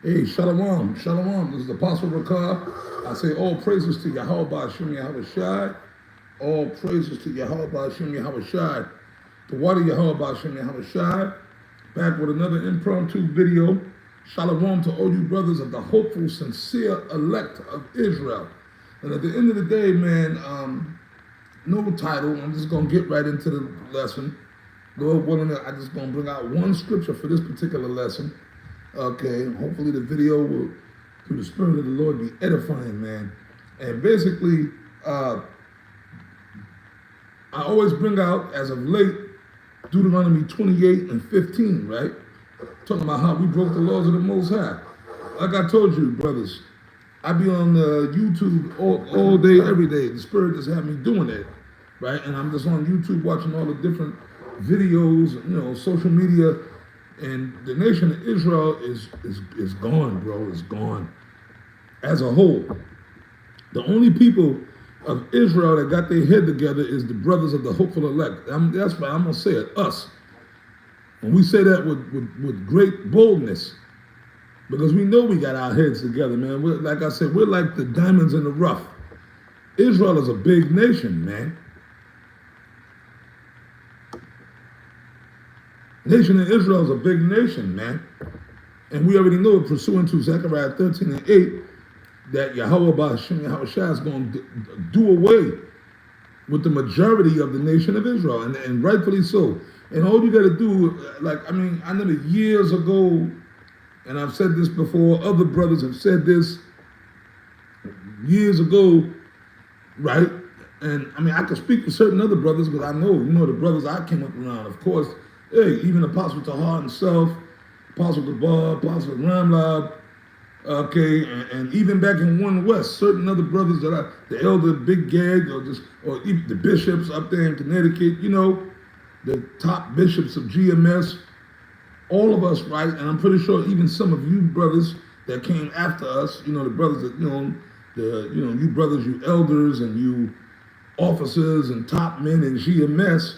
Hey, shalom, shalom. This is Apostle Rakar. I say all praises to Yahweh Hashem Yahweh Shai. All praises to Yahweh Hashem Yahweh Shai. The water Yahweh Hashem Yahweh Shai. Back with another impromptu video. Shalom to all you brothers of the hopeful, sincere elect of Israel. And at the end of the day, man, no title. I'm just going to get right into the lesson. Lord willing, I'm just going to bring out one scripture for this particular lesson. Okay, hopefully the video will, through the Spirit of the Lord, be edifying, man. And basically, I always bring out, as of late, Deuteronomy 28 and 15, right? Talking about how we broke the laws of the Most High. Like I told you, brothers, I be on YouTube all day, every day. The Spirit just had me doing that, right? And I'm just on YouTube watching all the different videos, social media. And the nation of Israel is gone, bro. It's gone. As a whole. The only people of Israel that got their head together is the brothers of the hopeful elect. That's why I'm going to say it, us. And we say that with great boldness. Because we know we got our heads together, man. Like I said, we're like the diamonds in the rough. Israel is a big nation, man. Nation of Israel is a big nation, man. And we already know, pursuant to Zechariah 13 and 8, that Yahweh Hashem Yahweh Shai is going to do away with the majority of the nation of Israel, and rightfully so. And all you got to do, I know that years ago, and I've said this before, other brothers have said this years ago, right? And I can speak for certain other brothers, because I know, the brothers I came up around, of course. Hey, even Apostle Tahar himself, Apostle Gabar, Apostle Ramlab, okay, and even back in One West, certain other brothers that the elder Big Gag, or even the bishops up there in Connecticut, the top bishops of GMS, all of us, right? And I'm pretty sure even some of you brothers that came after us, the brothers that, you brothers, you elders and you officers and top men in GMS.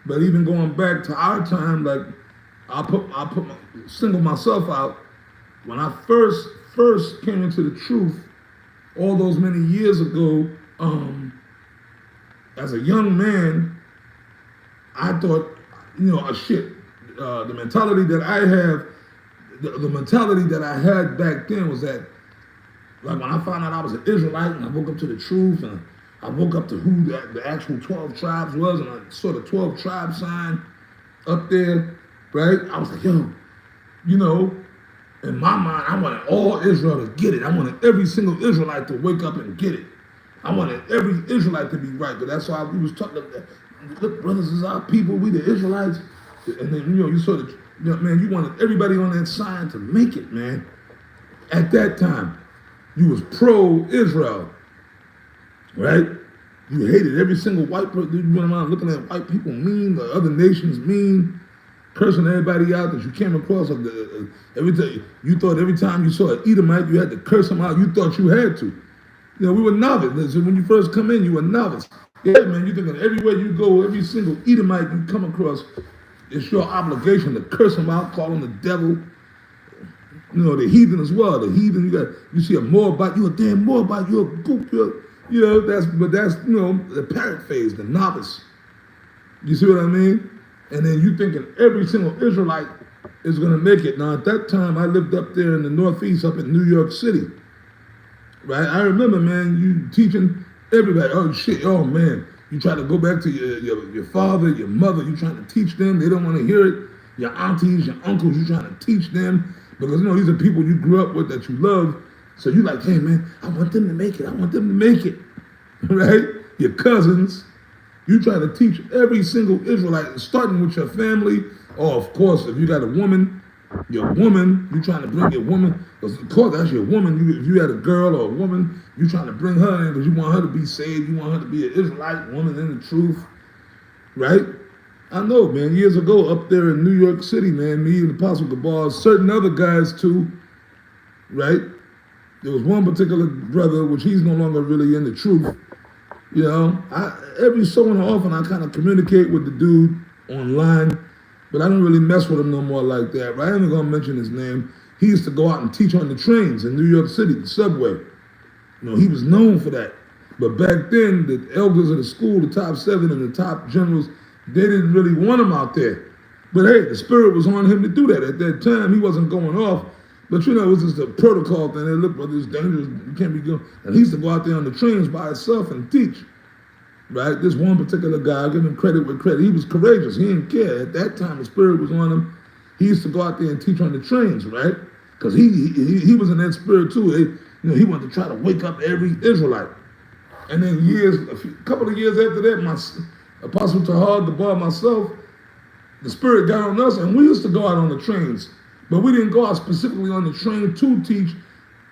But even going back to our time, like single myself out. When I first came into the truth, all those many years ago, as a young man, I thought, the mentality that I have, the mentality that I had back then was that, like when I found out I was an Israelite and I woke up to the truth and I woke up to who the actual 12 tribes was, and I saw the 12 tribe sign up there, right? I was like, in my mind, I wanted all Israel to get it. I wanted every single Israelite to wake up and get it. I wanted every Israelite to be right, but that's why we was talking about that. Look, brothers, is our people, we the Israelites. And then, you saw man, you wanted everybody on that sign to make it, man. At that time, you was pro-Israel. Right? You hated every single white person. You went around looking at white people mean, the other nations mean, cursing everybody out that you came across. You thought every time you saw an Edomite, you had to curse them out. You thought you had to. We were novice. So when you first come in, you were novice. Yeah, man, you thinking everywhere you go, every single Edomite you come across, it's your obligation to curse them out, call them the devil. The heathen as well. The heathen, you see a Moabite, you a damn Moabite, you a goop, that's the parrot phase, the novice. You see what I mean? And then you thinking every single Israelite is going to make it. Now, at that time, I lived up there in the Northeast, up in New York City. Right? I remember, man, you teaching everybody, oh, man. You try to go back to your father, your mother, you trying to teach them. They don't want to hear it. Your aunties, your uncles, you trying to teach them. Because, these are people you grew up with that you love. So you like, hey, man, I want them to make it. I want them to make it, right? Your cousins, you try to teach every single Israelite, starting with your family. Or, of course, if you got a woman, you trying to bring your woman. Because, of course, that's your woman. If you had a girl or a woman, you trying to bring her in because you want her to be saved. You want her to be an Israelite woman in the truth, right? I know, man, years ago up there in New York City, man, me and Apostle Gabar, certain other guys too, right? There was one particular brother, which he's no longer really in the truth. Every so often I kind of communicate with the dude online, but I don't really mess with him no more like that, right? I ain't gonna mention his name. He used to go out and teach on the trains in New York City, the subway. You know, he was known for that. But back then, the elders of the school, the top 7 and the top generals, they didn't really want him out there. But hey, the spirit was on him to do that. At that time, he wasn't going off. But you know, it was just a protocol thing. They look, brother, it's dangerous. You can't be going. And he used to go out there on the trains by himself and teach. Right? This one particular guy, I give him credit with credit. He was courageous. He didn't care. At that time, the spirit was on him. He used to go out there and teach on the trains, right? Because he was in that spirit too. You know, he wanted to try to wake up every Israelite. And then a couple of years after that, my Apostle Tahar, the bar, myself, the spirit got on us, and we used to go out on the trains. But we didn't go out specifically on the train to teach.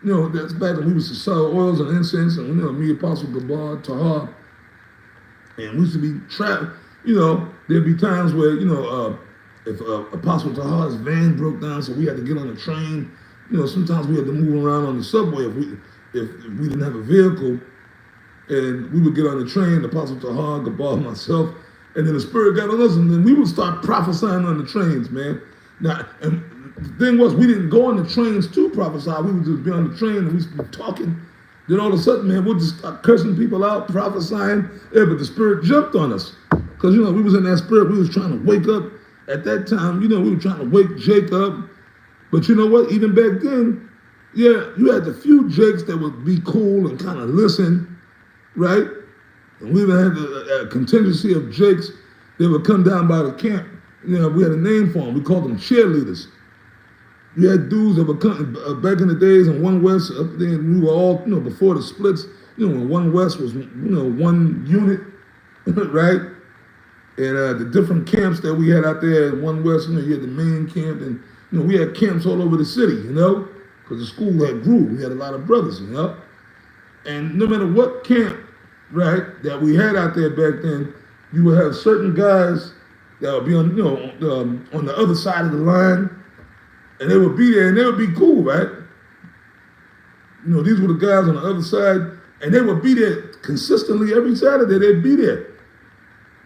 You know, that's back when we used to sell oils and incense, and you know, me, Apostle Gabar, Tahar, and we used to be trapped. You know, there'd be times where, you know, if Apostle Tahar's van broke down, so we had to get on the train. You know, sometimes we had to move around on the subway if we didn't have a vehicle. And we would get on the train, Apostle Tahar, Gabar, myself, and then the spirit got on us, and then we would start prophesying on the trains, man. Now, and the thing was, we didn't go on the trains to prophesy. We would just be on the train and we'd be talking. Then all of a sudden, man, we'll just start cursing people out, prophesying. Yeah, but the spirit jumped on us. Because, you know, we was in that spirit. We was trying to wake up. At that time, you know, we were trying to wake Jake up. But you know what? Even back then, yeah, you had the few Jakes that would be cool and kind of listen, right? And we even had a contingency of Jakes that would come down by the camp. You know, we had a name for them. We called them cheerleaders. You had dudes that would come, back in the days in One West, up there, we were all, you know, before the splits, you know, when One West was, you know, one unit, right? And the different camps that we had out there at One West, you know, you had the main camp, and, you know, we had camps all over the city, you know, because the school had grew. We had a lot of brothers, you know. And no matter what camp, right, that we had out there back then, you would have certain guys that would be on, you know, on the other side of the line, and they would be there, and they would be cool, right? You know, these were the guys on the other side, and they would be there consistently every Saturday. They'd be there.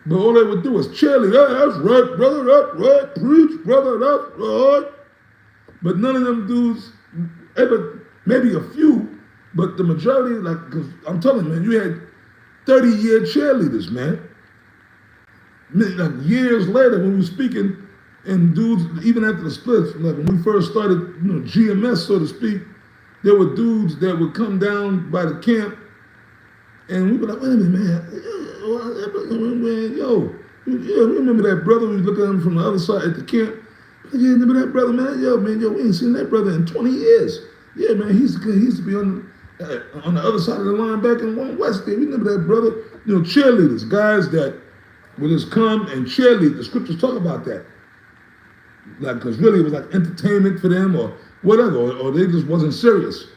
But all they would do was cheerlead. That's right, brother, that's right. Preach, brother, that's right. But none of them dudes ever, maybe a few, but the majority, like, because I'm telling you, man, you had 30-year cheerleaders, man. Like years later, when we were speaking, and dudes, even after the splits, like when we first started, you know, GMS, so to speak, there were dudes that would come down by the camp, and we'd be like, wait a minute, man, yo, remember that brother? We look at him from the other side at the camp. Yeah, remember that brother, man? Yo, we ain't seen that brother in 20 years. Yeah, man, he used to be on the other side of the line back in One West there. We remember that brother? You know, cheerleaders, guys that would just come and cheerlead. The scriptures talk about that. Like, because really it was like entertainment for them or whatever, or they just wasn't serious.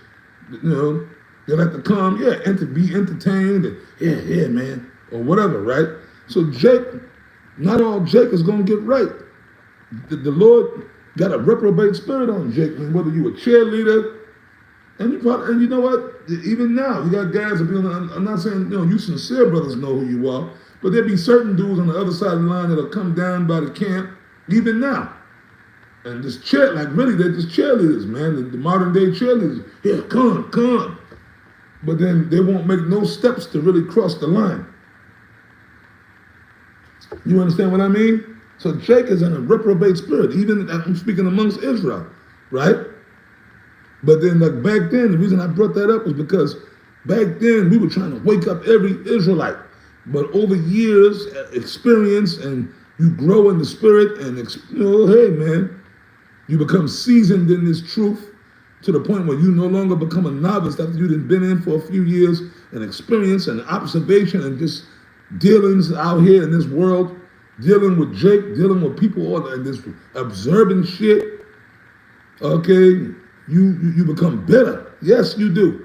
You know, they like to come, yeah, and to be entertained, and yeah, man, or whatever, right? So Jake, not all Jake is going to get right. The Lord got a reprobate spirit on Jake, man, whether you a cheerleader, and you know what, even now, you got guys that be on, I'm not saying, you know, you sincere brothers know who you are, but there be certain dudes on the other side of the line that'll come down by the camp, even now. And just like really, they're just cheerleaders, man. The modern day cheerleaders. Yeah, come. But then they won't make no steps to really cross the line. You understand what I mean? So Jake is in a reprobate spirit, even I'm speaking amongst Israel, right? But then like back then, the reason I brought that up was because back then we were trying to wake up every Israelite. But over years, experience, and you grow in the spirit, and you know, hey man, you become seasoned in this truth to the point where you no longer become a novice after you've been in for a few years and experience and observation and just dealings out here in this world, dealing with Jake, dealing with people, all and this observing shit. Okay, you become better. Yes, you do.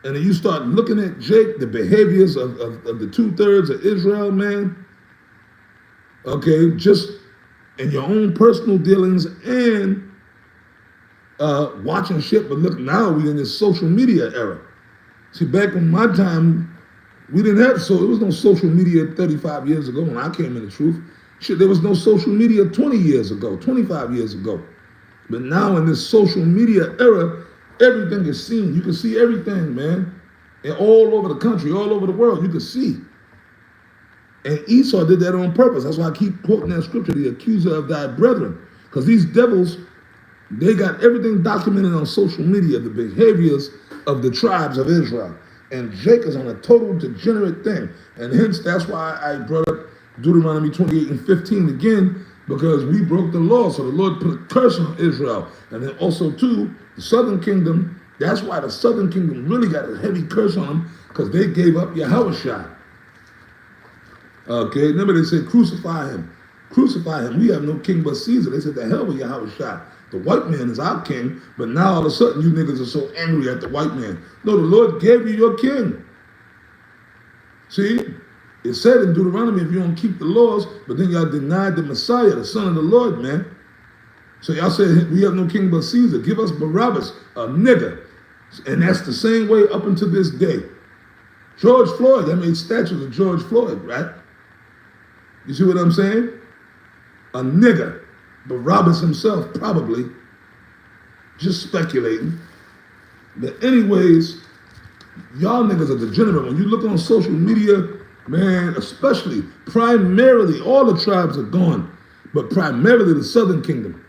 And then you start looking at Jake, the behaviors of the 2/3 of Israel, man. Okay, just in your own personal dealings and watching shit. But look, now we're in this social media era. See, back in my time, we didn't have, so there was no social media 35 years ago when I came in the truth. Shit, there was no social media 20 years ago, 25 years ago. But now in this social media era, everything is seen. You can see everything, man. And all over the country, all over the world, you can see. And Esau did that on purpose. That's why I keep quoting that scripture, the accuser of thy brethren. Because these devils, they got everything documented on social media, the behaviors of the tribes of Israel. And Jacob's on a total degenerate thing. And hence, that's why I brought up Deuteronomy 28 and 15 again, because we broke the law. So the Lord put a curse on Israel. And then also, too, the southern kingdom, that's why the southern kingdom really got a heavy curse on them, because they gave up Yahushua. Okay, remember they said, crucify him. Crucify him. We have no king but Caesar. They said, the hell with Yahushua. The white man is our king, but now all of a sudden you niggas are so angry at the white man. No, the Lord gave you your king. See, it said in Deuteronomy, if you don't keep the laws, but then y'all denied the Messiah, the son of the Lord, man. So y'all said, we have no king but Caesar. Give us Barabbas, a nigger. And that's the same way up until this day. George Floyd, they made statues of George Floyd, right? You see what I'm saying? A nigger. Barabbas himself, probably. Just speculating. But anyways, y'all niggas are degenerate. When you look on social media, man, especially, primarily, all the tribes are gone, but primarily the southern kingdom.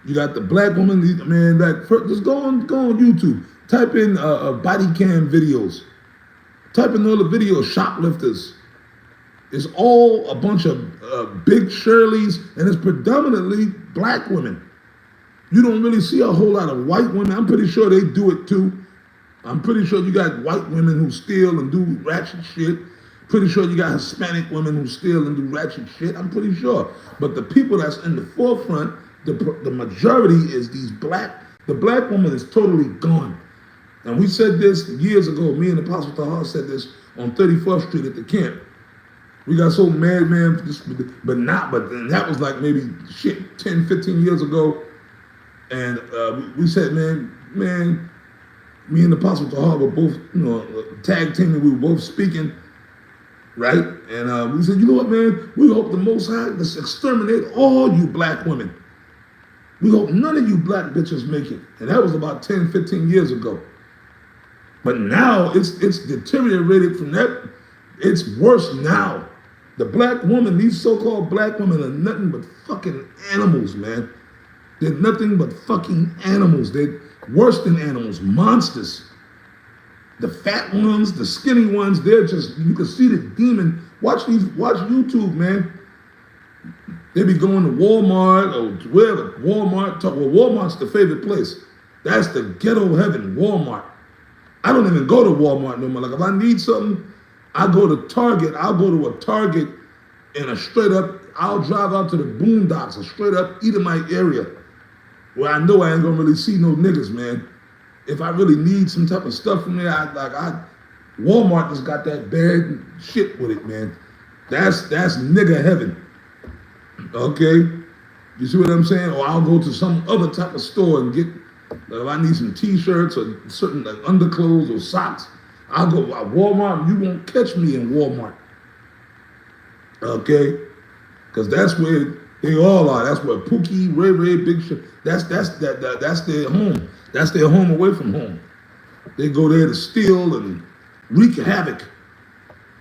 You got the black woman, man, just go on YouTube. Type in body cam videos. Type in all the videos, shoplifters. It's all a bunch of big Shirleys, and it's predominantly black women. You don't really see a whole lot of white women. I'm pretty sure they do it too. I'm pretty sure you got white women who steal and do ratchet shit. Pretty sure you got Hispanic women who steal and do ratchet shit. I'm pretty sure. But the people that's in the forefront, the majority is the black woman is totally gone. And we said this years ago. Me and Apostle Tahar said this on 34th Street at the camp. We got so mad, man, but that was like maybe 10, 15 years ago. And we said, man, me and Apostle Tahar were both, tag teaming. We were both speaking, right? And we said, you know what, man? We hope the Most High just exterminate all you black women. We hope none of you black bitches make it. And that was about 10, 15 years ago. But now it's deteriorated from that. It's worse now. The black woman, these so-called black women are nothing but fucking animals, man. They're nothing but fucking animals. They're worse than animals, monsters. The fat ones, the skinny ones, they're just, you can see the demon. Watch YouTube, man. They be going to Walmart or wherever, Walmart's the favorite place. That's the ghetto heaven, Walmart. I don't even go to Walmart no more. Like if I need something, I go to Target. I'll go to a Target and I'll drive out to the boondocks, a straight up Edomite area where I know I ain't gonna really see no niggas, man. If I really need some type of stuff from there, Walmart just got that bad shit with it, man. That's nigga heaven. Okay? You see what I'm saying? Or I'll go to some other type of store and get, if I need some t-shirts or certain like underclothes or socks, I'll go to Walmart. You won't catch me in Walmart. Okay? Because that's where they all are. That's where Pookie, Ray Ray, Big Shit, that's their home. That's their home away from home. They go there to steal and wreak havoc.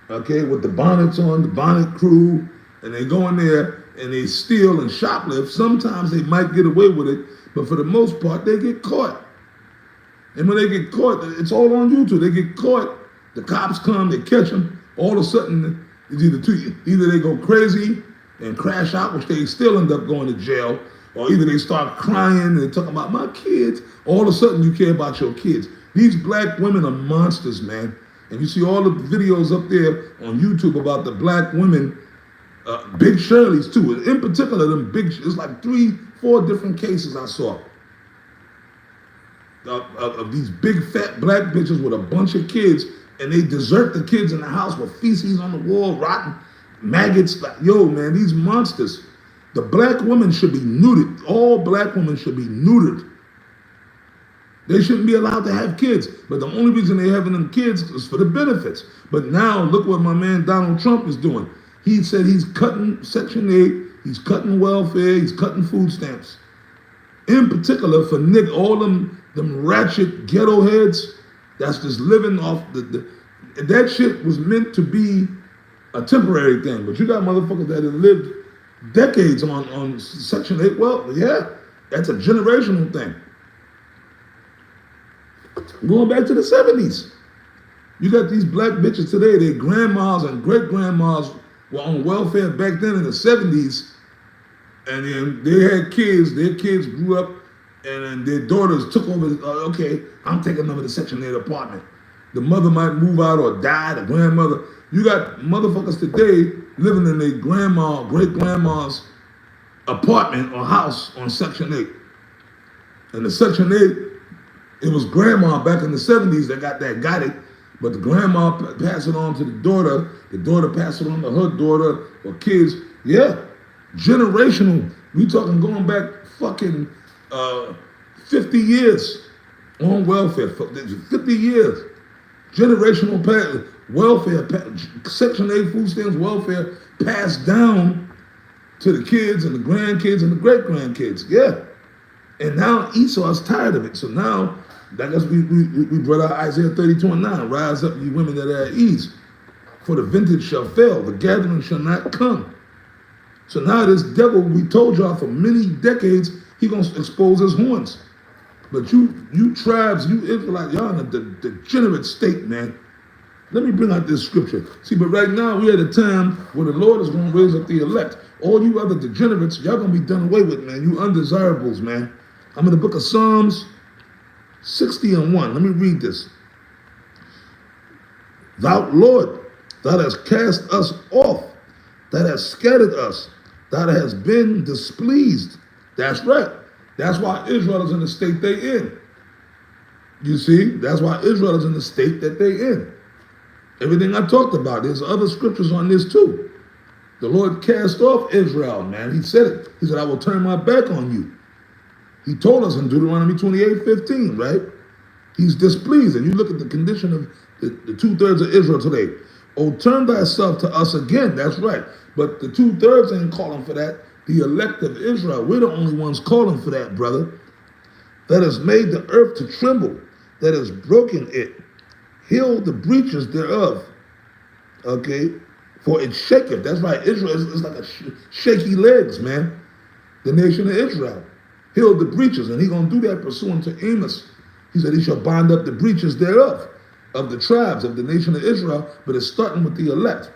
Okay, with the bonnets on, the bonnet crew, and they go in there and they steal and shoplift. Sometimes they might get away with it, but for the most part, they get caught. And when they get caught, it's all on YouTube. They get caught, the cops come, they catch them. All of a sudden, it's either they go crazy and crash out, which they still end up going to jail, or either they start crying and they're talking about my kids. All of a sudden, you care about your kids. These black women are monsters, man. And you see all the videos up there on YouTube about the black women, big Shirleys too. In particular, it's like 3, 4 different cases I saw of these big fat black bitches with a bunch of kids, and they desert the kids in the house with feces on the wall, rotten maggots. Like, yo, man, these monsters. The black woman should be neutered. All black women should be neutered. They shouldn't be allowed to have kids. But the only reason they're having them kids is for the benefits. But now, look what my man Donald Trump is doing. He said he's cutting Section 8, he's cutting welfare, he's cutting food stamps. In particular for all them ratchet ghetto heads that's just living off that shit was meant to be a temporary thing. But you got motherfuckers that have lived decades on Section 8. Well, yeah, that's a generational thing. Going back to the 70s. You got these black bitches today, their grandmas and great grandmas were on welfare back then in the 70s, and then they had kids, their kids grew up, and then their daughters took over, okay, I'm taking over the Section 8 apartment. The mother might move out or die, the grandmother. You got motherfuckers today living in their grandma, great grandma's apartment or house on Section 8. And the Section 8, it was grandma back in the 70s that got it, but the grandma passed it on to the daughter passed it on to her daughter or kids. Yeah, generational. We talking going back fucking 50 years on welfare, 50 years. Generational welfare, Section 8 food stamps welfare passed down to the kids and the grandkids and the great-grandkids. Yeah. And now Esau's tired of it. So now, I guess we brought out Isaiah 32:9. Rise up, ye women that are at ease. For the vintage shall fail, the gathering shall not come. So now this devil, we told y'all for many decades, he gonna expose his horns. But you tribes, you Israelites, y'all in a degenerate state, man. Let me bring out this scripture. See, but right now we're at a time where the Lord is gonna raise up the elect. All you other degenerates, y'all gonna be done away with, man. You undesirables, man. I'm in the book of Psalms 60:1. Let me read this. Thou, Lord, thou hast cast us off, thou hast scattered us, thou hast been displeased. That's right. That's why Israel is in the state they in. You see, that's why Israel is in the state that they in. Everything I talked about, there's other scriptures on this too. The Lord cast off Israel, man. He said it. He said, I will turn my back on you. He told us in Deuteronomy 28:15, right? He's displeased. And you look at the condition of the 2/3 of Israel today. Oh, turn thyself to us again. That's right. But the 2/3 ain't calling for that. The elect of Israel, we're the only ones calling for that, brother. That has made the earth to tremble, that has broken it, healed the breaches thereof. Okay? For it shaketh. That's right. Israel is like a shaky legs, man. The nation of Israel. Healed the breaches, and he's going to do that pursuant to Amos. He said he shall bind up the breaches thereof, of the tribes of the nation of Israel, but it's starting with the elect.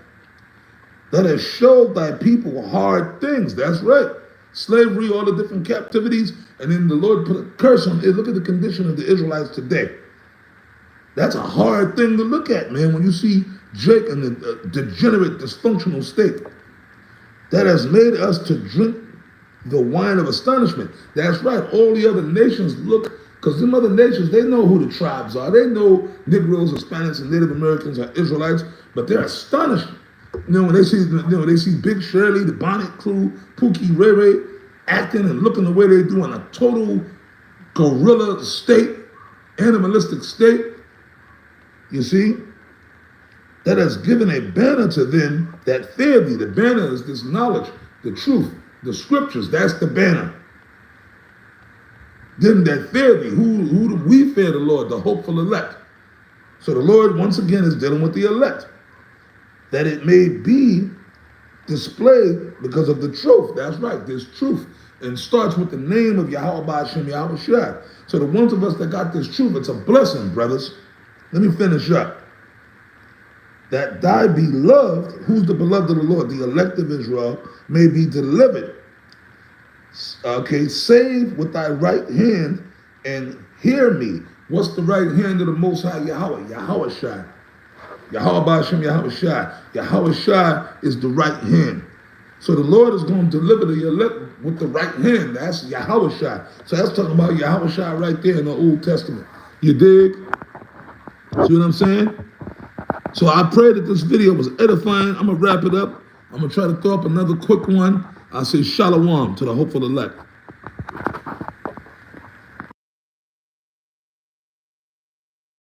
That has showed thy people hard things. That's right. Slavery, all the different captivities, and then the Lord put a curse on it. Look at the condition of the Israelites today. That's a hard thing to look at, man, when you see Jake in the degenerate, dysfunctional state. That has made us to drink the wine of astonishment. That's right. All the other nations look, because them other nations, they know who the tribes are. They know Negroes, Hispanics, and Native Americans are Israelites, but they're astonished. When they see Big Shirley, the Bonnet crew, Pookie, Ray Ray, acting and looking the way they do in a total gorilla state, animalistic state. You see? That has given a banner to them that fear thee. The banner is this knowledge, the truth, the scriptures. That's the banner. Them that fear thee. Who do we fear? The Lord, the hopeful elect. So the Lord, once again, is dealing with the elect. That it may be displayed because of the truth. That's right, there's truth. And starts with the name of Yahweh Ba'ashem Yahweh Shai. So the ones of us that got this truth, it's a blessing, brothers. Let me finish up. That thy beloved, who's the beloved of the Lord, the elect of Israel, may be delivered. Okay, save with thy right hand and hear me. What's the right hand of the Most High Yahweh? Yahweh Shai. Yahweh Ba'ashem Yahweh Shai. Yahweh Shai is the right hand. So the Lord is going to deliver the elect with the right hand. That's Yahweh Shai. So that's talking about Yahweh Shai right there in the Old Testament. You dig? See what I'm saying? So I pray that this video was edifying. I'm going to wrap it up. I'm going to try to throw up another quick one. I say shalom to the hopeful elect.